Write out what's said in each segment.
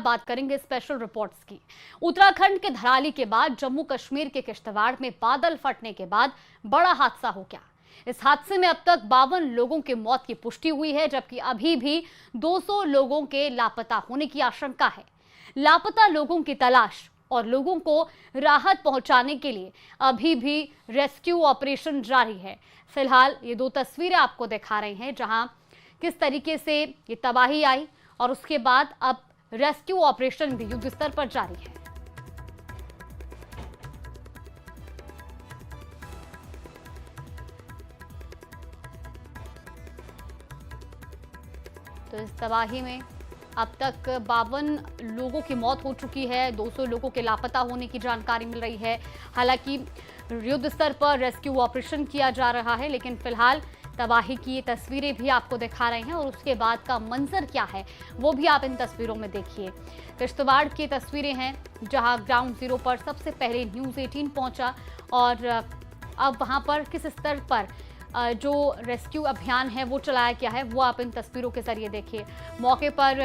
बात करेंगे special reports की। उत्तराखंड के धराली के बाद जम्मू कश्मीर के किश्तवाड़ में बादल फटने के बाद बड़ा हादसा हो गया। इस हादसे में अब तक 52 लोगों की मौत की पुष्टि हुई है, जबकि अभी भी 200 लोगों के लापता होने की आशंका है। लापता लोगों की तलाश और लोगों को राहत पहुंचाने के लिए अभी भी रेस्क्यू ऑपरेशन जारी है। फिलहाल ये दो तस्वीरें आपको दिखा रहे हैं, जहां किस तरीके से ये तबाही आई और उसके बाद अब रेस्क्यू ऑपरेशन भी युद्ध स्तर पर जारी है। तो इस तबाही में अब तक 52 लोगों की मौत हो चुकी है, 200 लोगों के लापता होने की जानकारी मिल रही है। हालांकि युद्ध स्तर पर रेस्क्यू ऑपरेशन किया जा रहा है, लेकिन फिलहाल तबाही की ये तस्वीरें भी आपको दिखा रहे हैं और उसके बाद का मंजर क्या है वो भी आप इन तस्वीरों में देखिए। किश्तवाड़ की तस्वीरें हैं, जहां ग्राउंड जीरो पर सबसे पहले न्यूज़ 18 पहुंचा और अब वहां पर किस स्तर पर जो रेस्क्यू अभियान है वो चलाया गया है वो आप इन तस्वीरों के जरिए देखिए। मौके पर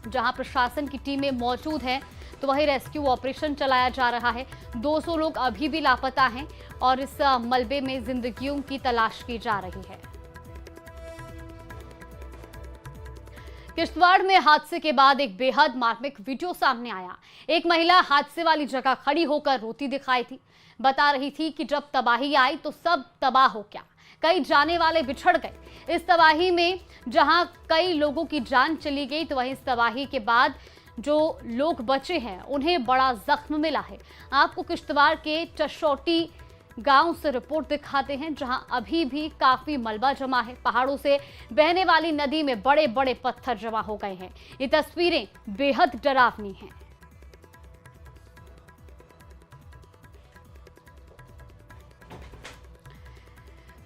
जहां प्रशासन की टीमें मौजूद हैं तो वही रेस्क्यू ऑपरेशन चलाया जा रहा है। 200 लोग अभी भी लापता हैं और इस मलबे में जिंदगियों की तलाश की जा रही है। किश्तवाड़ में हादसे के बाद एक बेहद मार्मिक वीडियो सामने आया। एक महिला हादसे वाली जगह खड़ी होकर रोती दिखाई थी। बता रही थी कि जब तबाही आई तो सब तबाह हो गया, कई जाने वाले बिछड़ गए। इस तबाही में जहां कई लोगों की जान चली गई तो वहीं इस तबाही के बाद जो लोग बचे हैं उन्हें बड़ा जख्म मिला है। आपको किश्तवाड़ के चशोटी गांव से रिपोर्ट दिखाते हैं, जहां अभी भी काफी मलबा जमा है। पहाड़ों से बहने वाली नदी में बड़े बड़े पत्थर जमा हो गए हैं। ये तस्वीरें बेहद डरावनी हैं।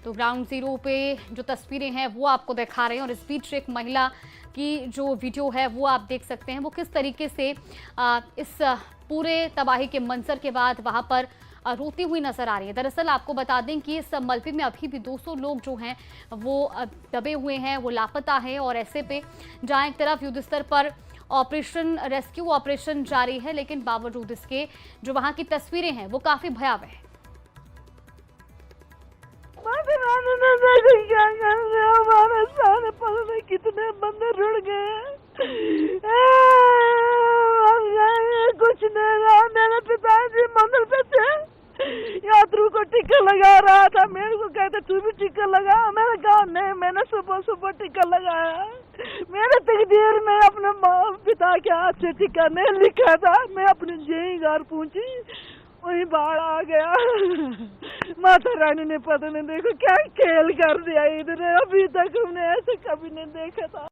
तो ग्राउंड जीरो पे जो तस्वीरें हैं वो आपको दिखा रहे हैं और इस बीच एक महिला की जो वीडियो है वो आप देख सकते हैं, वो किस तरीके से इस पूरे तबाही के मंजर के बाद वहां पर रोती हुई नजर आ रही है। दरअसल आपको बता दें कि इस मलबे में अभी भी 200 लोग जो हैं वो दबे हुए हैं, वो लापता हैं और ऐसे पे जहां एक तरफ युद्ध स्तर पर ऑपरेशन रेस्क्यू ऑपरेशन जारी है, लेकिन बावजूद इसके जो वहां की तस्वीरें हैं वो काफी भयावह है। क्या कर रहे हो? हमारे सारे पल में कितने बंदे रुड़ गए। कुछ नहीं रहा। मेरे पिताजी मंदिर पे थे, यात्रियों को टीका लगा रहा था। मेरे को कहते तू भी टीका लगा। मैंने कहा नहीं, मैंने सुबह सुबह टीका लगाया। मेरे तकदीर में अपने पिता के हाथ से टीका नहीं लिखा था। मैं अपने जेई घर पहुंची, वही बाढ़ आ गया। माता रानी ने पता नहीं देखो क्या खेल कर दिया इधर। अभी तक हमने ऐसे कभी नहीं देखा था।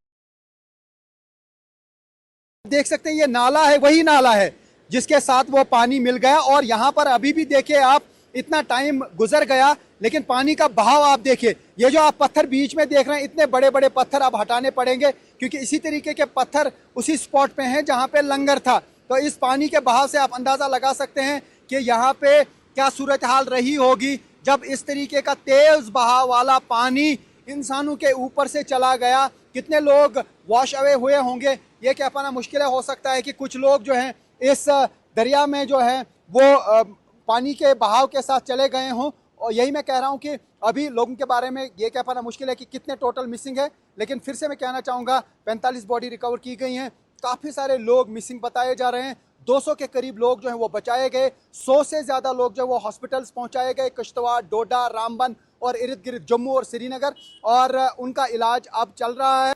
देख सकते हैं ये नाला है, वही नाला है जिसके साथ वो पानी मिल गया और यहाँ पर अभी भी देखिए आप, इतना टाइम गुजर गया लेकिन पानी का बहाव आप देखिए। ये जो आप पत्थर बीच में देख रहे हैं, इतने बड़े बड़े पत्थर अब हटाने पड़ेंगे क्योंकि इसी तरीके के पत्थर उसी स्पॉट पे हैं जहाँ पे लंगर था। तो इस पानी के बहाव से आप अंदाजा लगा सकते हैं कि यहाँ पे क्या सूरत हाल रही होगी जब इस तरीके का तेज बहाव वाला पानी इंसानों के ऊपर से चला गया। कितने लोग वॉश अवे हुए होंगे ये कह पाना मुश्किल है। हो सकता है कि कुछ लोग जो हैं इस दरिया में जो है वो पानी के बहाव के साथ चले गए हों। और यही मैं कह रहा हूं कि अभी लोगों के बारे में ये कह पाना मुश्किल है कि कितने टोटल मिसिंग है। लेकिन फिर से मैं कहना चाहूँगा 45 बॉडी रिकवर की गई हैं। काफ़ी सारे लोग मिसिंग बताए जा रहे हैं। 200 के करीब लोग जो हैं वो बचाए गए। 100 से ज़्यादा लोग जो वो हॉस्पिटल्स पहुंचाए गए, किश्तवाड़, डोडा, रामबन और इर्द गिर्द जम्मू और श्रीनगर, और उनका इलाज अब चल रहा है।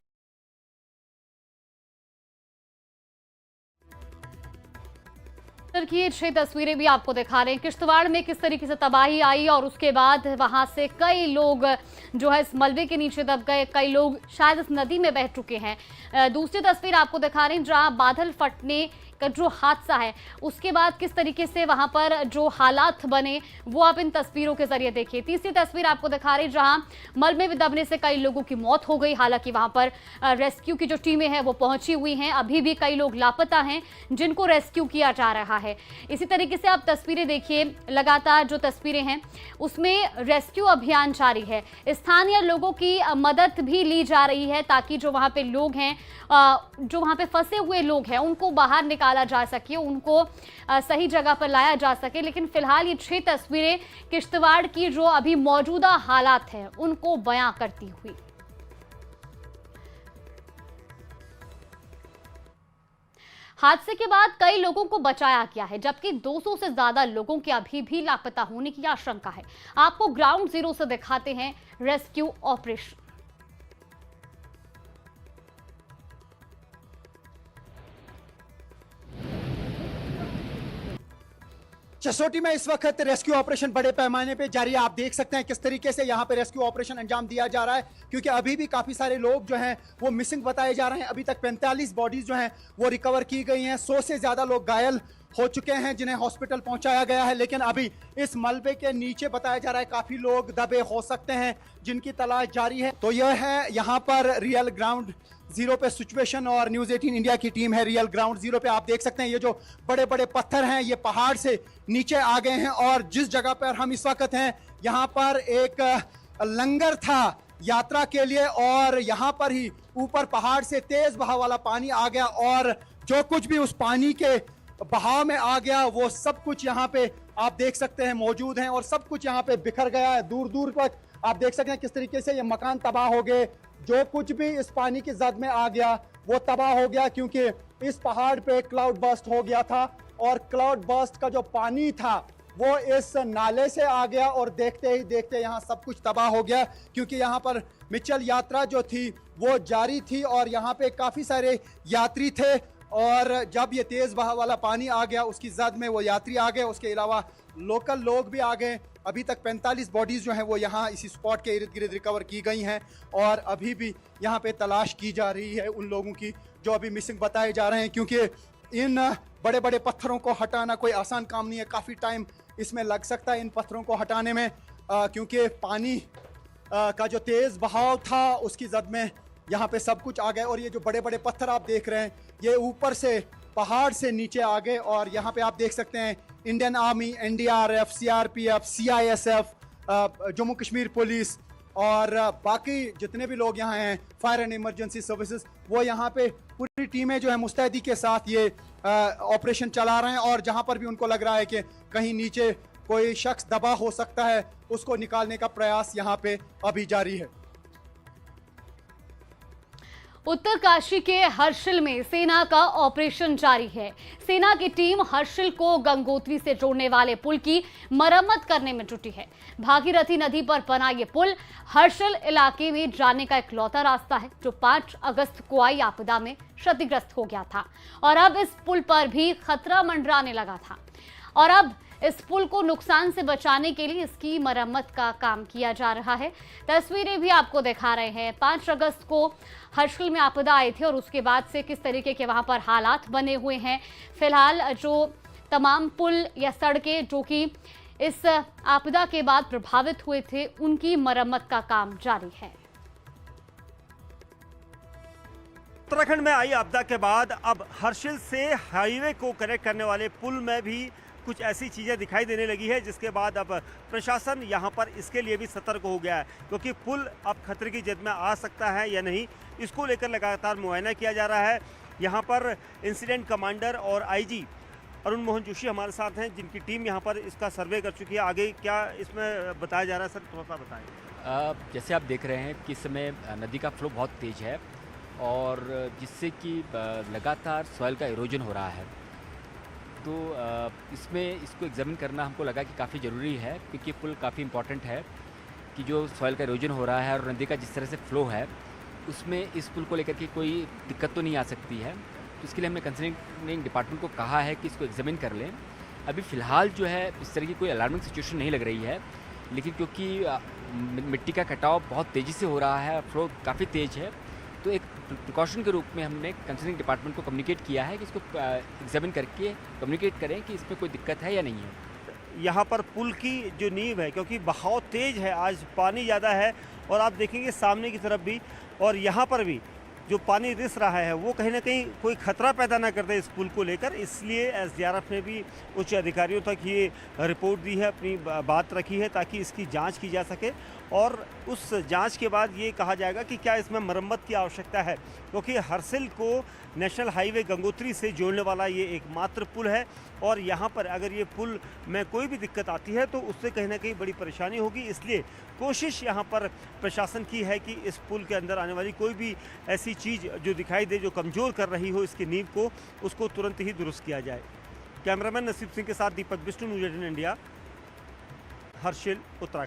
की 6 तस्वीरें भी आपको दिखा रहे हैं किश्तवाड़ में किस तरीके से तबाही आई और उसके बाद वहां से कई लोग जो है इस मलबे के नीचे दब गए, कई लोग शायद इस नदी में बह चुके हैं। दूसरी तस्वीर आपको दिखा रहे हैं जहां बादल फटने का जो हादसा है उसके बाद किस तरीके से वहां पर जो हालात बने वो आप इन तस्वीरों के जरिए देखिए। तीसरी तस्वीर आपको दिखा रही जहां मलबे में दबने से कई लोगों की मौत हो गई। हालांकि वहां पर रेस्क्यू की जो टीमें हैं वो पहुंची हुई हैं, अभी भी कई लोग लापता हैं जिनको रेस्क्यू किया जा रहा है। इसी तरीके से आप तस्वीरें देखिए, लगातार जो तस्वीरें हैं उसमें रेस्क्यू अभियान जारी है। स्थानीय लोगों की मदद भी ली जा रही है ताकि जो वहां पे लोग हैं, जो वहां पे फंसे हुए लोग हैं उनको बाहर निकाला जा सके, उनको सही जगह पर लाया जा सके। लेकिन फिलहाल ये 6 तस्वीरें किश्तवाड़ की जो अभी मौजूदा हालात हैं उनको बयां करती हुई। हादसे के बाद कई लोगों को बचाया गया है, जबकि 200 से ज्यादा लोगों के अभी भी लापता होने की आशंका है। आपको ग्राउंड जीरो से दिखाते हैं रेस्क्यू ऑपरेशन। चसोटी में इस वक्त रेस्क्यू ऑपरेशन बड़े पैमाने पे जारी है। आप देख सकते हैं किस तरीके से यहाँ पे रेस्क्यू ऑपरेशन अंजाम दिया जा रहा है, क्योंकि अभी भी काफी सारे लोग जो हैं वो मिसिंग बताए जा रहे हैं। अभी तक 45 बॉडीज जो हैं वो रिकवर की गई हैं। 100 से ज्यादा लोग घायल हो चुके हैं जिन्हें हॉस्पिटल पहुंचाया गया है। लेकिन अभी इस मलबे के नीचे बताया जा रहा है काफी लोग दबे हो सकते हैं जिनकी तलाश जारी है। तो यह है यहाँ पर रियल ग्राउंड जीरो पे सिचुएशन, और न्यूज़ 18 इंडिया की टीम है रियल ग्राउंड जीरो पे। आप देख सकते हैं ये जो बड़े बड़े पत्थर हैं ये पहाड़ से नीचे आ गए हैं, और जिस जगह पर हम इस वक्त हैं यहाँ पर एक लंगर था यात्रा के लिए, और यहाँ पर ही ऊपर पहाड़ से तेज बहाव वाला पानी आ गया, और जो कुछ भी उस पानी के बहाव में आ गया वो सब कुछ यहाँ पे आप देख सकते हैं मौजूद हैं, और सब कुछ यहाँ पे बिखर गया है। दूर दूर तक आप देख सकते हैं किस तरीके से ये मकान तबाह हो गए। जो कुछ भी इस पानी की जद में आ गया वो तबाह हो गया, क्योंकि इस पहाड़ पे क्लाउड बर्स्ट हो गया था, और क्लाउड बर्स्ट का जो पानी था वो इस नाले से आ गया, और देखते ही देखते यहाँ सब कुछ तबाह हो गया। क्योंकि यहाँ पर मिचल यात्रा जो थी वो जारी थी, और यहाँ पे काफ़ी सारे यात्री थे, और जब ये तेज़ बहाव वाला पानी आ गया उसकी जद में वो यात्री आ गए, उसके अलावा लोकल लोग भी आ गए। अभी तक 45 बॉडीज़ जो हैं वो यहाँ इसी स्पॉट के इर्द गिर्द रिकवर की गई हैं, और अभी भी यहाँ पे तलाश की जा रही है उन लोगों की जो अभी मिसिंग बताए जा रहे हैं। क्योंकि इन बड़े बड़े पत्थरों को हटाना कोई आसान काम नहीं है, काफ़ी टाइम इसमें लग सकता है इन पत्थरों को हटाने में, क्योंकि पानी का जो तेज़ बहाव था उसकी जद में यहाँ पे सब कुछ आ गया। और ये जो बड़े बड़े पत्थर आप देख रहे हैं ये ऊपर से पहाड़ से नीचे आ गए, और यहाँ पे आप देख सकते हैं Indian army, NDRF, CRPF, CISF, Jammu Kashmir police और बाकी जितने भी लोग यहाँ हैं, फायर एंड इमरजेंसी सर्विसेज, वो यहाँ पे पूरी टीमें जो है मुस्तैदी के साथ ये ऑपरेशन चला रहे हैं। और जहाँ पर भी उनको लग रहा है कि कहीं नीचे कोई शख्स दबा हो सकता है उसको निकालने का प्रयास यहाँ पे अभी जारी है। उत्तरकाशी के हर्षिल में सेना का ऑपरेशन जारी है। सेना की टीम हर्षिल को गंगोत्री से जोड़ने वाले पुल की मरम्मत करने में जुटी है। भागीरथी नदी पर बना ये पुल हर्षिल इलाके में जाने का इकलौता रास्ता है जो 5 अगस्त को आई आपदा में क्षतिग्रस्त हो गया था, और अब इस पुल पर भी खतरा मंडराने लगा था, और अब इस पुल को नुकसान से बचाने के लिए इसकी मरम्मत का काम किया जा रहा है। तस्वीरें भी आपको दिखा रहे हैं। 5 अगस्त को हर्षिल में आपदा आई थी, और उसके बाद से किस तरीके के वहां पर हालात बने हुए हैं। फिलहाल जो तमाम पुल या सड़कें जो कि इस आपदा के बाद प्रभावित हुए थे उनकी मरम्मत का काम जारी है। उत्तराखंड में आई आपदा के बाद अब हर्षिल से हाईवे को कनेक्ट करने वाले पुल में भी कुछ ऐसी चीज़ें दिखाई देने लगी है, जिसके बाद अब प्रशासन यहाँ पर इसके लिए भी सतर्क हो गया है, क्योंकि पुल अब खतरे की जद में आ सकता है या नहीं, इसको लेकर लगातार मुआयना किया जा रहा है। यहाँ पर इंसिडेंट कमांडर और IG अरुण मोहन जोशी हमारे साथ हैं, जिनकी टीम यहाँ पर इसका सर्वे कर चुकी है। आगे क्या इसमें बताया जा रहा है सर, थोड़ा सा बताएं। जैसे आप देख रहे हैं कि इस समय नदी का फ्लो बहुत तेज़ है, और जिससे कि लगातार सॉइल का इरोजन हो रहा है। तो इसमें इसको एग्जामिन करना हमको लगा कि काफ़ी ज़रूरी है, क्योंकि पुल काफ़ी इम्पॉर्टेंट है कि जो सॉइल का इरोजन हो रहा है और नदी का जिस तरह से फ्लो है उसमें इस पुल को लेकर के कोई दिक्कत तो नहीं आ सकती है। तो इसके लिए हमने कंसर्निंग डिपार्टमेंट को कहा है कि इसको एग्जामिन कर लें। अभी फ़िलहाल जो है इस तरह की कोई अलार्मिंग सिचुएशन नहीं लग रही है, लेकिन क्योंकि मिट्टी का कटाव बहुत तेज़ी से हो रहा है, फ्लो काफ़ी तेज़ है, तो एक प्रिकॉशन के रूप में हमने कंसर्निंग डिपार्टमेंट को कम्युनिकेट किया है कि इसको एग्जामिन करके कम्युनिकेट करें कि इसमें कोई दिक्कत है या नहीं है। यहाँ पर पुल की जो नींव है, क्योंकि बहाव तेज़ है, आज पानी ज़्यादा है और आप देखेंगे सामने की तरफ भी और यहाँ पर भी जो पानी रिस रहा है वो कहीं ना कहीं कोई खतरा पैदा ना कर दे इस पुल को लेकर, इसलिए एसडीआरएफ ने भी उच्च अधिकारियों तक ये रिपोर्ट दी है, अपनी बात रखी है ताकि इसकी जांच की जा सके और उस जांच के बाद ये कहा जाएगा कि क्या इसमें मरम्मत की आवश्यकता है, क्योंकि हरसिल को नेशनल हाईवे गंगोत्री से जोड़ने वाला ये एकमात्र पुल है और यहाँ पर अगर ये पुल में कोई भी दिक्कत आती है तो उससे कहीं ना कहीं बड़ी परेशानी होगी। इसलिए कोशिश यहाँ पर प्रशासन की है कि इस पुल के अंदर आने वाली कोई भी ऐसी चीज़ जो दिखाई दे, जो कमज़ोर कर रही हो इसकी नींव को, उसको तुरंत ही दुरुस्त किया जाए। कैमरामैन नसीब सिंह के साथ दीपक बिष्णु, न्यूज़ 18 इंडिया, हर्षिल, उत्तराखंड।